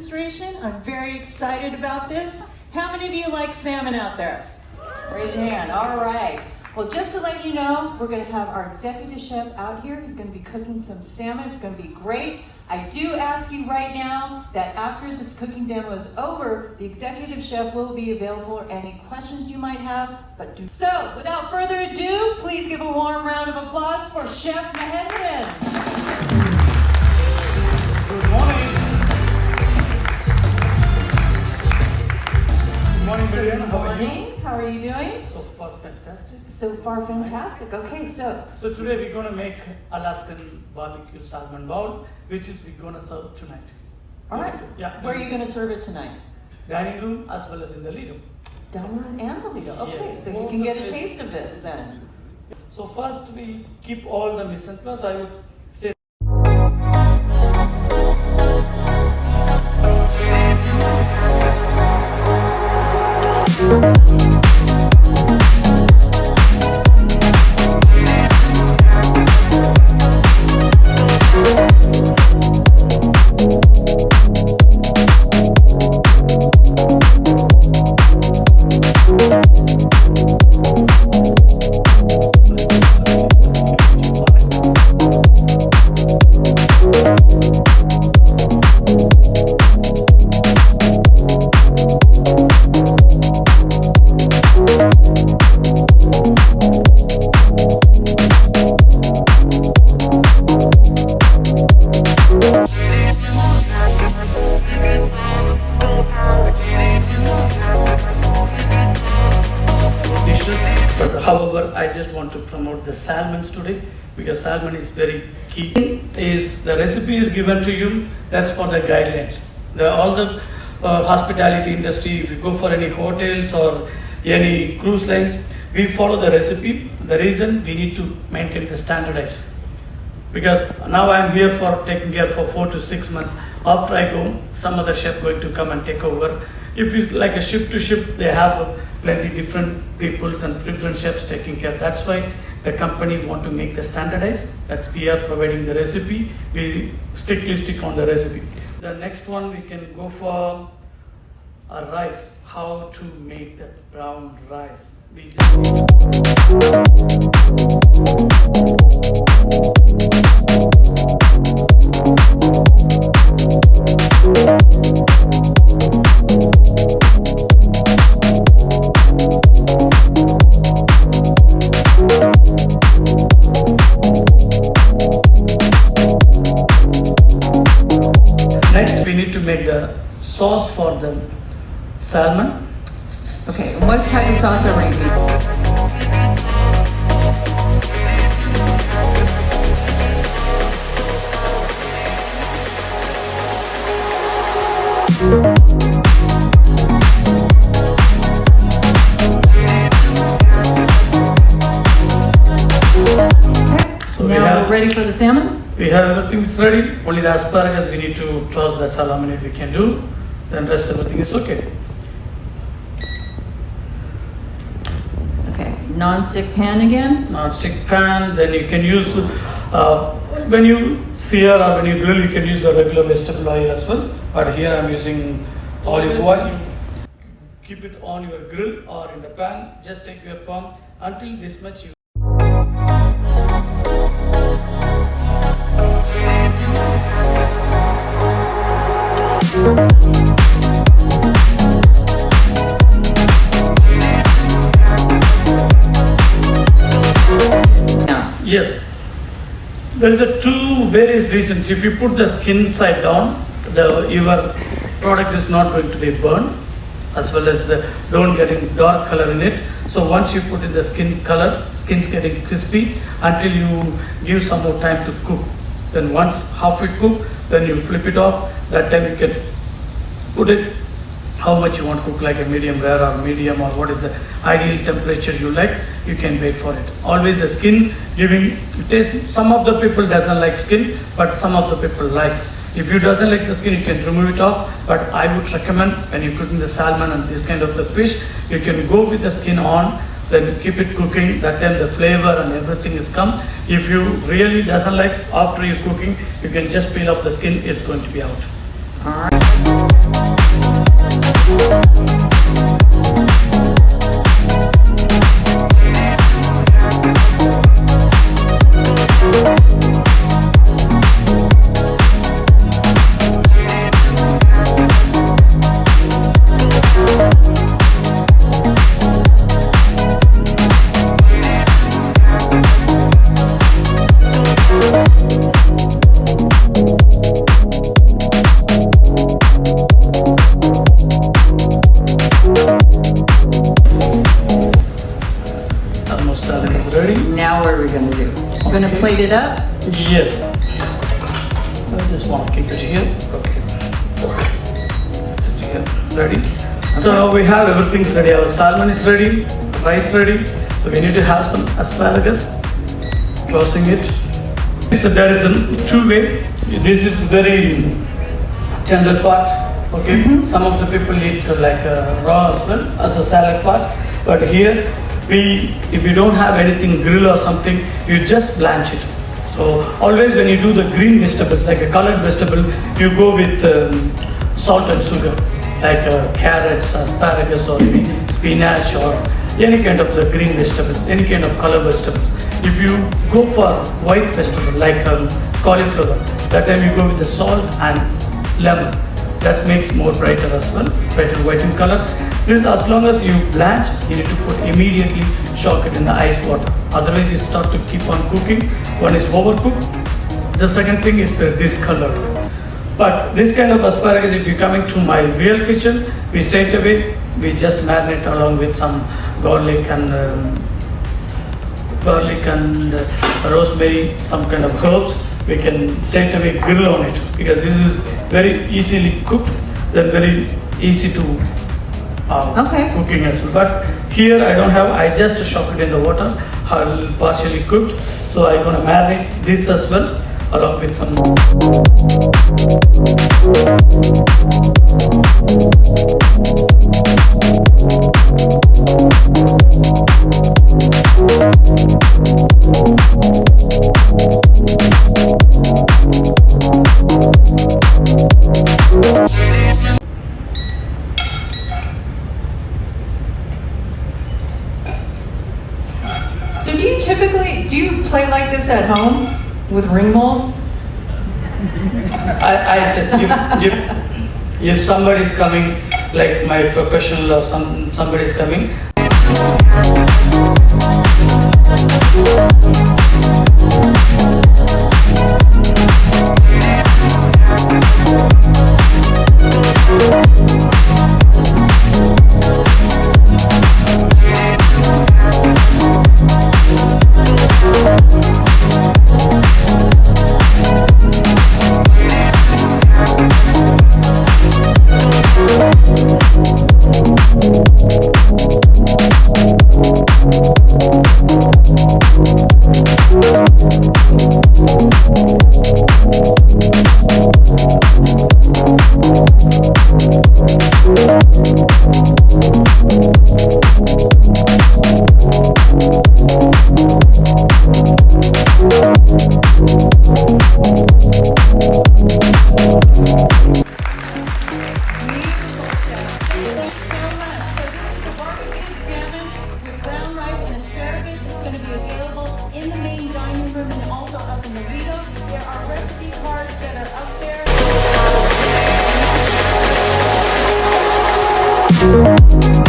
demonstration. I'm very excited about this. How many of you like salmon out there? Raise your hand. All right. Well, just to let you know, we're going to have our executive chef out here. He's going to be cooking some salmon. It's going to be great. I do ask you right now that after this cooking demo is over, the executive chef will be available for any questions you might have. So, without further ado, please give a warm round of applause for Chef Mahendran. Good morning. Good morning, Marianne. Good morning. How are you doing? So far, fantastic. So far, fantastic. Okay, so today we're going to make Alaskan barbecue salmon bowl, which is we're going to serve tonight. all right. Yeah. Where are you going to serve it tonight? Dining room as well as in the living room. Dining room and the Lido. Okay, Yes. so you can get a taste of this then. So first we keep all the mise en place. I would say however, I just want to promote the salmons today because salmon is very key. Is the recipe is given to you? That's for the guidelines. All the hospitality industry, if you go for any hotels or any cruise lines, we follow the recipe. The reason we need to maintain the standardize. Because now I'm here for taking care for 4 to 6 months. After I go, some other chef going to come and take over. If it's like a ship to ship, they have plenty different peoples and different chefs taking care. That's why the company want to make the standardized. That we are providing the recipe. We strictly stick on the recipe. The next one we can go for a rice. How to make the brown rice. We Next, we need to make the sauce for the salmon. Okay, and what type of sauce are we using? So Now we're ready for the salmon? we have everything is ready. Only the asparagus we need to toss the salami if we can do. Then rest everything is okay. Okay, non-stick pan again? Non-stick pan. Then you can use when you sear or when you grill, you can use the regular vegetable oil as well. But here I'm using olive oil. Keep it on your grill or in the pan. Just take your palm until this much. Yes, there is a two various reasons. If you put the skin side down, your product is not going to be burned, as well as the don't getting dark color in it. So once you put in the skin color, skin's getting crispy until you give some more time to cook. Then once half it cook, then you flip it off. That time you can put it how much you want to cook, like a medium rare or medium, or what is the ideal temperature you like, you can wait for it. Always the skin giving taste. Some of the people doesn't like skin, but some of the people like. If you doesn't like the skin, you can remove it off. But I would recommend when you're cooking the salmon and this kind of the fish, you can go with the skin on, then keep it cooking. That time the flavor and everything is come. If you really doesn't like after you're cooking, you can just peel off the skin. It's going to be out. All right. Gonna plate it up? Yes. I just want to keep it here. Okay. Sit here. Ready? So we have everything ready. Our salmon is ready, rice ready. So we need to have some asparagus. Tossing it. So there is a two-way. This is very tender part. Okay. Some of the people eat like raw as well as a salad part. But here, if you don't have anything grill or something, you just blanch it. So always when you do the green vegetables, like a colored vegetable, you go with salt and sugar, like carrots, asparagus, or spinach, or any kind of the green vegetables, any kind of color vegetables. If you go for white vegetable, like cauliflower, that time you go with the salt and lemon. That makes more brighter as well, brighter white in color. This, as long as you blanch, you need to put immediately shock it in the ice water. Otherwise, it start to keep on cooking. One is overcooked. The second thing is discolored. But this kind of asparagus, if you're coming to my real kitchen, we straight away we just marinate along with some garlic and rosemary, some kind of herbs. We can straight away grill on it because this is very easily cooked, then very easy to cooking as well. But here I don't have, I just shock it in the water, partially cooked. So I'm gonna marinate this as well along with some. So do you play like this at home with ring molds? I said if somebody's coming, like my professional or somebody's coming. In the main dining room and also up in the Lido. There are recipe cards that are up there.